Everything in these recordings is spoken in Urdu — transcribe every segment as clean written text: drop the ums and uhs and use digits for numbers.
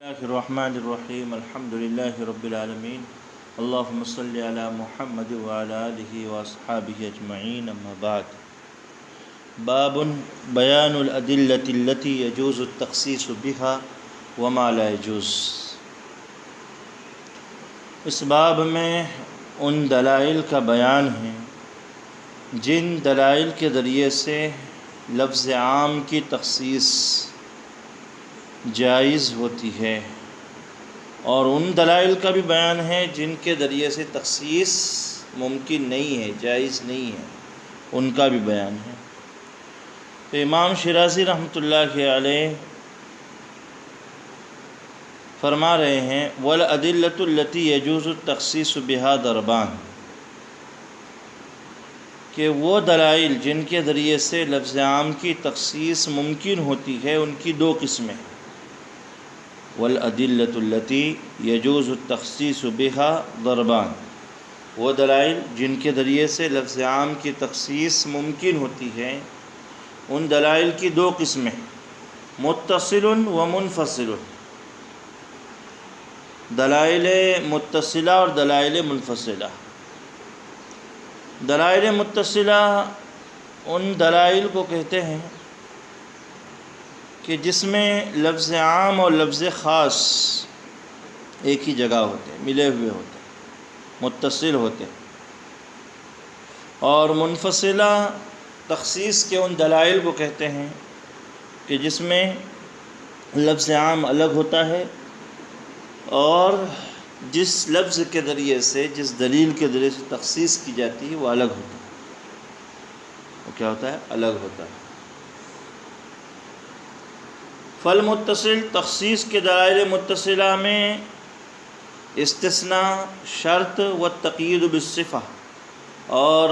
الله الرحمن الرحيم الحمد لله رب العالمين اللهم صل على محمد وعلى آله وأصحابه أجمعين أما بعد باب بيان الأدلة التي يجوز التخصيص بها وما لا يجوز۔ اس باب میں ان دلائل کا بیان ہے جن دلائل کے ذریعے سے لفظ عام کی تخصیص جائز ہوتی ہے، اور ان دلائل کا بھی بیان ہے جن کے ذریعے سے تخصیص ممکن نہیں ہے، جائز نہیں ہے، ان کا بھی بیان ہے۔ تو امام شیرازی رحمۃ اللہ علیہ فرما رہے ہیں وَالْأَدِلَّةُ الَّتِي يَجُوزُ التَّخْصِيصُ بِهَا ضَرْبَانِ، کہ وہ دلائل جن کے ذریعے سے لفظ عام کی تخصیص ممکن ہوتی ہے ان کی دو قسمیں۔ وَالْأَدِلَّةُ الَّتِي يَجُوزُ التَّخْصِيصُ بِهَا ضَرْبَانِ، وہ دلائل جن کے ذریعے سے لفظ عام کی تخصیص ممکن ہوتی ہے ان دلائل کی دو قسمیں، متصل و منفصل، دلائل متصلہ اور دلائل منفصلہ۔ دلائل متصلہ ان دلائل کو کہتے ہیں کہ جس میں لفظ عام اور لفظ خاص ایک ہی جگہ ہوتے ہیں، ملے ہوئے ہوتے ہیں، متصل ہوتے ہیں۔ اور منفصلہ تخصیص کے ان دلائل کو کہتے ہیں کہ جس میں لفظ عام الگ ہوتا ہے اور جس لفظ کے ذریعے سے، جس دلیل کے ذریعے سے تخصیص کی جاتی ہے وہ الگ ہوتا ہے۔ وہ کیا ہوتا ہے؟ الگ ہوتا ہے۔ فالمتصل، تخصیص کے دلائل متصلہ میں استثناء، شرط و تقیید بالصفہ اور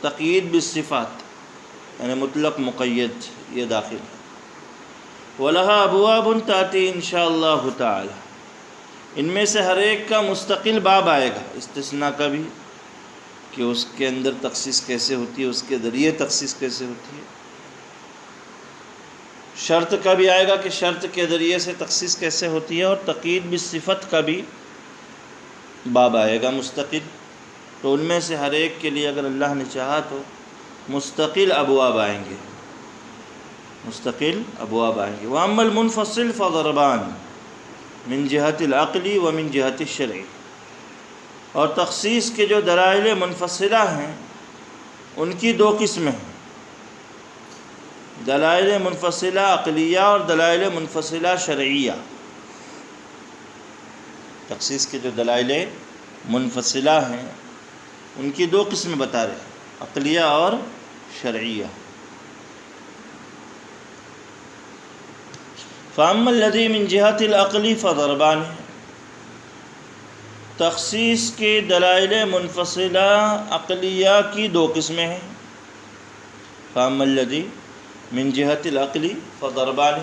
تقیید بالصفات، یعنی مطلق مقید، یہ داخل ہے۔ وَلَهَا أَبْوَابٌ تَأْتِي إِن شاء اللَّهُ تَعَالَى، ان میں سے ہر ایک کا مستقل باب آئے گا، استثناء کا بھی کہ اس کے اندر تخصیص کیسے ہوتی ہے، اس کے ذریعے تخصیص کیسے ہوتی ہے، شرط کا بھی آئے گا کہ شرط کے ذریعے سے تخصیص کیسے ہوتی ہے، اور تقیید بالصفت کا بھی باب آئے گا مستقل۔ تو ان میں سے ہر ایک کے لیے اگر اللہ نے چاہا تو مستقل ابواب آئیں گے، مستقل ابواب آئیں گے۔ وَأَمَّا الْمُنْفَصِلُ فَضَرْبَانِ من جہت العقلی و من جہت الشرعی، اور تخصیص کے جو دلائل منفصلہ ہیں ان کی دو قسمیں ہیں، دلائل منفصلہ عقلیہ اور دلائل منفصلہ شرعیہ۔ تخصیص کے جو دلائل منفصلہ ہیں ان کی دو قسمیں بتا رہے ہیں، عقلیہ اور شرعیہ۔ فَأَمَّا الَّذِي مِن جِهَةِ الْعَقْلِ فَضَرْبَانِ، تخصیص کے دلائل منفصلہ عقلیہ کی دو قسمیں ہیں۔ فَأَمَّا الَّذِي مِن جِهَةِ الْعَقْلِ فَضَرْبَانِ،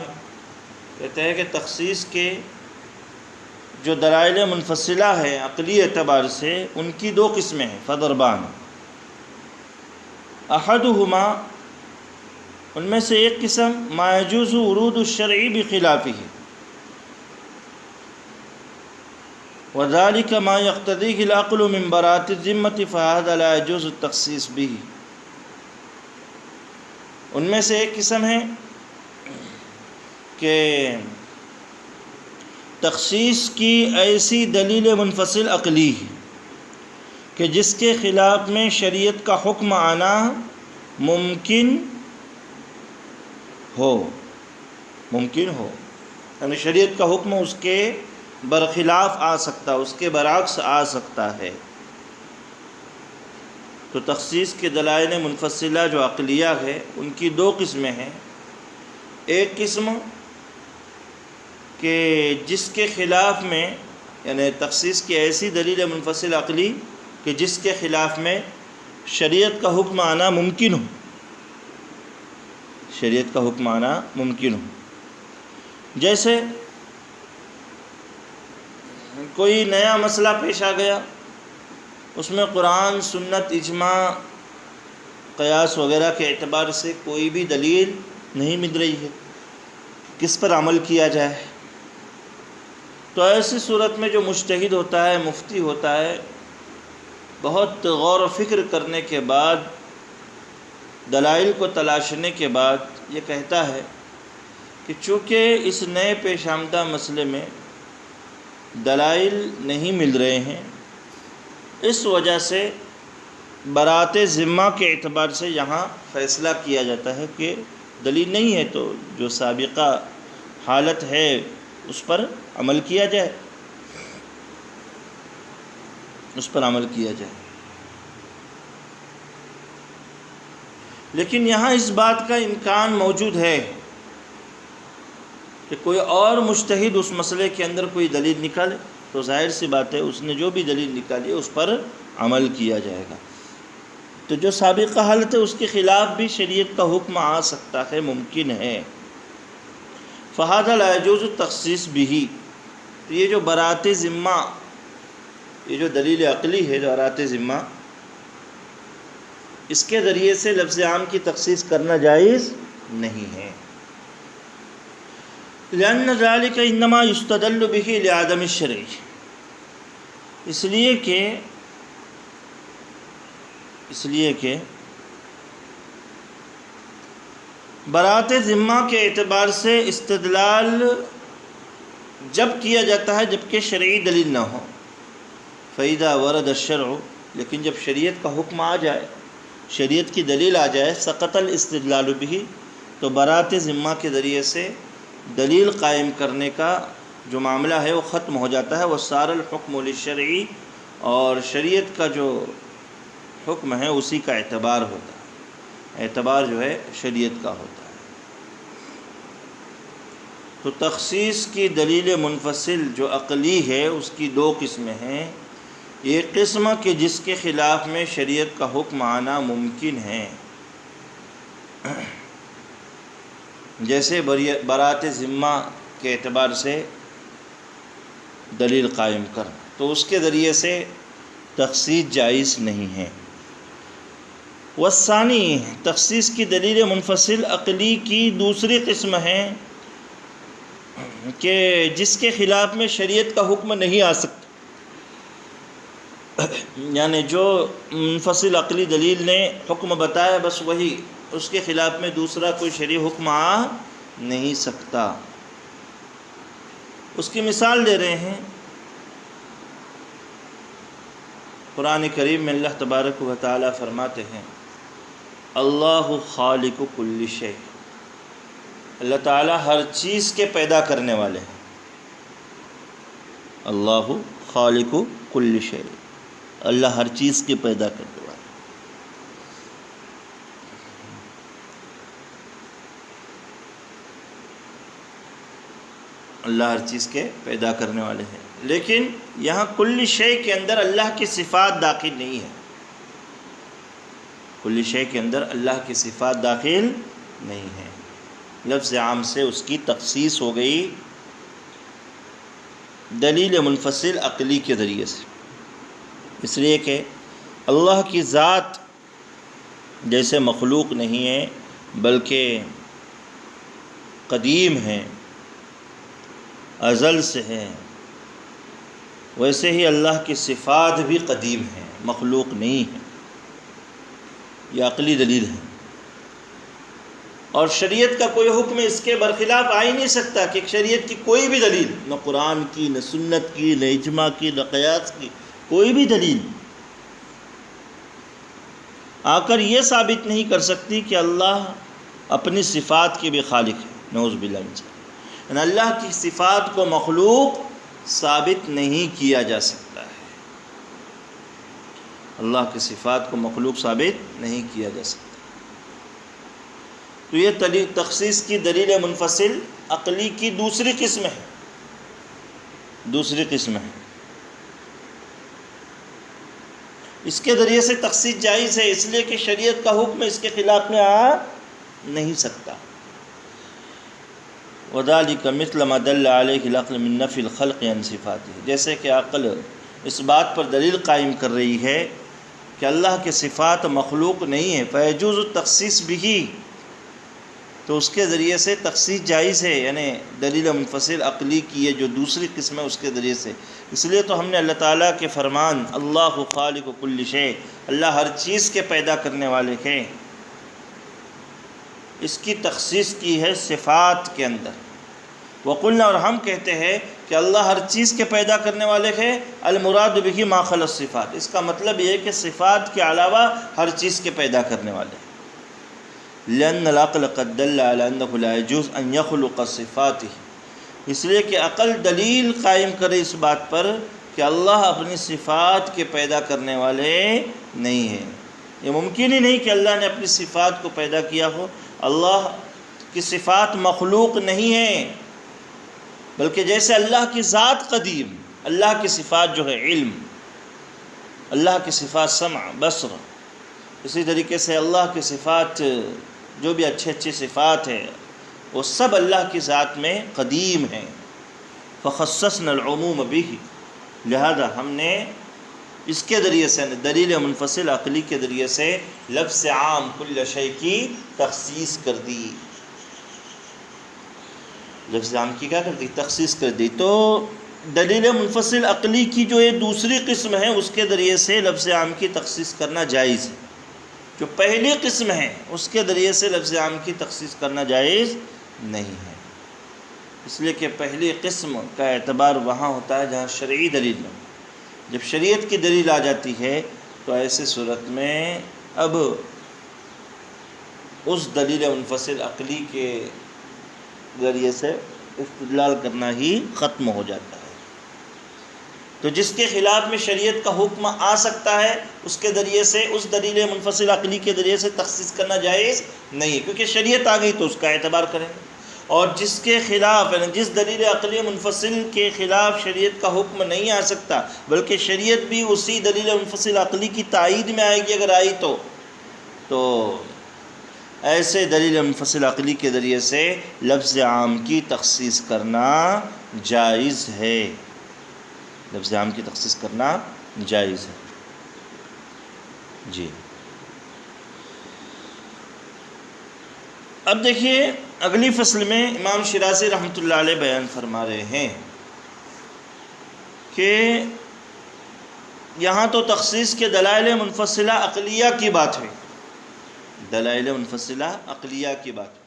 کہتے ہیں کہ تخصیص کے جو دلائل منفصلہ ہیں عقلی اعتبار سے ان کی دو قسمیں ہیں، فَضَرْبَانِ۔ أَحَدُهُمَا، ان میں سے ایک قسم ما يجوز ورود الشرع بخلافه، وذلك ما يقتضيه العقل من براءة الذمة فهذا لا يجوز التخصيص به۔ ان میں سے ایک قسم ہے کہ تخصیص کی ایسی دلیل منفصل عقلی کہ جس کے خلاف میں شریعت کا حکم آنا ممکن ہو، یعنی شریعت کا حکم اس کے برخلاف آ سکتا، اس کے برعکس آ سکتا ہے۔ تو تخصیص کے دلائل منفصلہ جو عقلیہ ہے ان کی دو قسمیں ہیں، ایک قسم کہ جس کے خلاف میں، یعنی تخصیص کی ایسی دلیل منفصل عقلی کہ جس کے خلاف میں شریعت کا حکم آنا ممکن ہو، شریعت کا حکم آنا ممکن ہو۔ جیسے کوئی نیا مسئلہ پیش آ گیا، اس میں قرآن، سنت، اجماع، قیاس وغیرہ کے اعتبار سے کوئی بھی دلیل نہیں مل رہی ہے، کس پر عمل کیا جائے؟ تو ایسی صورت میں جو مجتہد ہوتا ہے، مفتی ہوتا ہے، بہت غور و فکر کرنے کے بعد، دلائل کو تلاشنے کے بعد یہ کہتا ہے کہ چونکہ اس نئے پیش آمدہ مسئلے میں دلائل نہیں مل رہے ہیں، اس وجہ سے برات ذمہ کے اعتبار سے یہاں فیصلہ کیا جاتا ہے کہ دلیل نہیں ہے تو جو سابقہ حالت ہے اس پر عمل کیا جائے، اس پر عمل کیا جائے۔ لیکن یہاں اس بات کا امکان موجود ہے کہ کوئی اور مجتہد اس مسئلے کے اندر کوئی دلیل نکالے، تو ظاہر سی بات ہے اس نے جو بھی دلیل نکالی ہے اس پر عمل کیا جائے گا۔ تو جو سابقہ حالت ہے اس کے خلاف بھی شریعت کا حکم آ سکتا ہے، ممکن ہے۔ فَهَذَا لَا يَجُوزُ التَّخْصِيصُ بِهِ، تو یہ جو برات ذمہ، یہ جو دلیل عقلی ہے برات ذمہ، اس کے ذریعے سے لفظ عام کی تخصیص کرنا جائز نہیں ہے۔ لأن ذلك انما يستدل به لعدم الشرع، اس لیے کہ برات ذمہ کے اعتبار سے استدلال جب کیا جاتا ہے جبکہ شرعی دلیل نہ ہو۔ فَإِذَا وَرَدَ الشَّرْعُ، لیکن جب شریعت کا حکم آ جائے، شریعت کی دلیل آ جائے، سقط الاستدلال به، تو برات ذمہ کے ذریعے سے دلیل قائم کرنے کا جو معاملہ ہے وہ ختم ہو جاتا ہے۔ وَصَارَ الْحُكْمُ لِلشَّرْعِ، اور شریعت کا جو حکم ہے اسی کا اعتبار ہوتا ہے، اعتبار جو ہے شریعت کا ہوتا ہے۔ تو تخصیص کی دلیل منفصل جو عقلی ہے اس کی دو قسمیں ہیں۔ ایک قسم کہ جس کے خلاف میں شریعت کا حکم آنا ممکن ہے، جیسے برات ذمہ کے اعتبار سے دلیل قائم کرنا، تو اس کے ذریعے سے تخصیص جائز نہیں ہے۔ والثانی، تخصیص کی دلیل منفصل عقلی کی دوسری قسم ہے کہ جس کے خلاف میں شریعت کا حکم نہیں آ سکتا، یعنی جو منفصل عقلی دلیل نے حکم بتایا بس وہی، اس کے خلاف میں دوسرا کوئی شرعی حکم آ نہیں سکتا۔ اس کی مثال دے رہے ہیں، قرآن کریم میں اللہ تبارک و تعالی فرماتے ہیں اللہ خالق کل شیء، اللہ تعالیٰ ہر چیز کے پیدا کرنے والے ہیں۔ اللہ خالق کل شیء، اللہ ہر چیز کے پیدا کرنے والے۔ اللہ ہر چیز کے پیدا کرنے والے ہیں، لیکن یہاں کل شے کے اندر اللہ کی صفات داخل نہیں ہے، کل شے کے اندر اللہ کی صفات داخل نہیں ہے، لفظ عام سے اس کی تخصیص ہو گئی دلیل منفصل عقلی کے ذریعے سے، اس لیے کہ اللہ کی ذات جیسے مخلوق نہیں ہے بلکہ قدیم ہے، ازل سے ہے، ویسے ہی اللہ کی صفات بھی قدیم ہیں، مخلوق نہیں ہے، یہ عقلی دلیل ہے۔ اور شریعت کا کوئی حکم اس کے برخلاف آ ہی نہیں سکتا کہ شریعت کی کوئی بھی دلیل، نہ قرآن کی، نہ سنت کی، نہ اجماع کی، نہ قیاس کی، کوئی بھی دلیل آ کر یہ ثابت نہیں کر سکتی کہ اللہ اپنی صفات کے بھی خالق ہے، نعوذ باللہ من ذالک۔ یعنی اللہ کی صفات کو مخلوق ثابت نہیں کیا جا سکتا ہے، اللہ کی صفات کو مخلوق ثابت نہیں کیا جا سکتا۔ تو یہ تخصیص کی دلیل منفصل عقلی کی دوسری قسم ہے، دوسری قسم ہے۔ اس کے ذریعے سے تخصیص جائز ہے، اس لیے کہ شریعت کا حکم اس کے خلاف میں آ نہیں سکتا۔ وَذَلِكَ مِثْلَ مَا دَلَّ عَلَيْهِ الْعَقْلُ مِن نَفْيِ الْخَلْقِ عَنْ صِفَاتِهِ، جیسے کہ عقل اس بات پر دلیل قائم کر رہی ہے کہ اللہ کے صفات مخلوق نہیں ہیں، فَيَجُوزُ التَّخْصِيصُ بِهِ، تو اس کے ذریعے سے تخصیص جائز ہے، یعنی دلیل منفصل عقلی کی ہے جو دوسری قسم ہے اس کے ذریعے سے۔ اس لیے تو ہم نے اللہ تعالیٰ کے فرمان اللہ خالق کل شیء، اللہ ہر چیز کے پیدا کرنے والے ہیں، اس کی تخصیص کی ہے صفات کے اندر۔ وقلنا، اور ہم کہتے ہیں کہ اللہ ہر چیز کے پیدا کرنے والے ہیں، المراد بہ ما خلا الصفات، اس کا مطلب یہ ہے کہ صفات کے علاوہ ہر چیز کے پیدا کرنے والے ہیں۔ لأن العقل قد دل على أنه لا يجوز أن يخلق صفاته، اس لیے کہ عقل دلیل قائم کرے اس بات پر کہ اللہ اپنی صفات کے پیدا کرنے والے نہیں ہیں۔ یہ ممکن ہی نہیں کہ اللہ نے اپنی صفات کو پیدا کیا ہو۔ اللہ کی صفات مخلوق نہیں ہیں، بلکہ جیسے اللہ کی ذات قدیم، اللہ کی صفات جو ہے علم، اللہ کی صفات سمع بصر، اسی طریقے سے اللہ کی صفات جو بھی اچھے صفات ہیں وہ سب اللہ کی ذات میں قدیم ہیں۔ فخصصنا العموم به، لہذا ہم نے اس کے ذریعے سے دلیل منفصل عقلی کے ذریعے سے لفظ عام کل شیء کی تخصیص کر دی، لفظ عام کی کیا کر دی؟ تخصیص کر دی۔ تو دلیل منفصل عقلی کی جو یہ دوسری قسم ہے اس کے ذریعے سے لفظ عام کی تخصیص کرنا جائز ہے۔ جو پہلی قسم ہے اس کے ذریعے سے لفظ عام کی تخصیص کرنا جائز نہیں ہے، اس لیے کہ پہلی قسم کا اعتبار وہاں ہوتا ہے جہاں شرعی دلیل ہو۔ جب شریعت کی دلیل آ جاتی ہے تو ایسے صورت میں اب اس دلیل منفصل عقلی کے ذریعے سے استدلال کرنا ہی ختم ہو جاتا ہے۔ تو جس کے خلاف میں شریعت کا حکم آ سکتا ہے اس کے ذریعے سے، اس دلیل منفصل عقلی کے ذریعے سے تخصیص کرنا جائز نہیں، کیونکہ شریعت آ گئی تو اس کا اعتبار کریں گے۔ اور جس کے خلاف، یعنی جس دلیل عقلی منفصل کے خلاف شریعت کا حکم نہیں آ سکتا بلکہ شریعت بھی اسی دلیل منفصل عقلی کی تائید میں آئے گی اگر آئی تو ایسے دلیل منفصل عقلی کے ذریعے سے لفظ عام کی تخصیص کرنا جائز ہے، لفظ عام کی تخصیص کرنا جائز ہے۔ جی، اب دیکھیے اگلی فصل میں امام شیرازی رحمۃ اللہ علیہ بیان فرما رہے ہیں کہ یہاں تو تخصیص کے دلائل منفصلہ عقلیہ کی بات ہے، دلائل منفصلہ عقلیہ کی بات ہے۔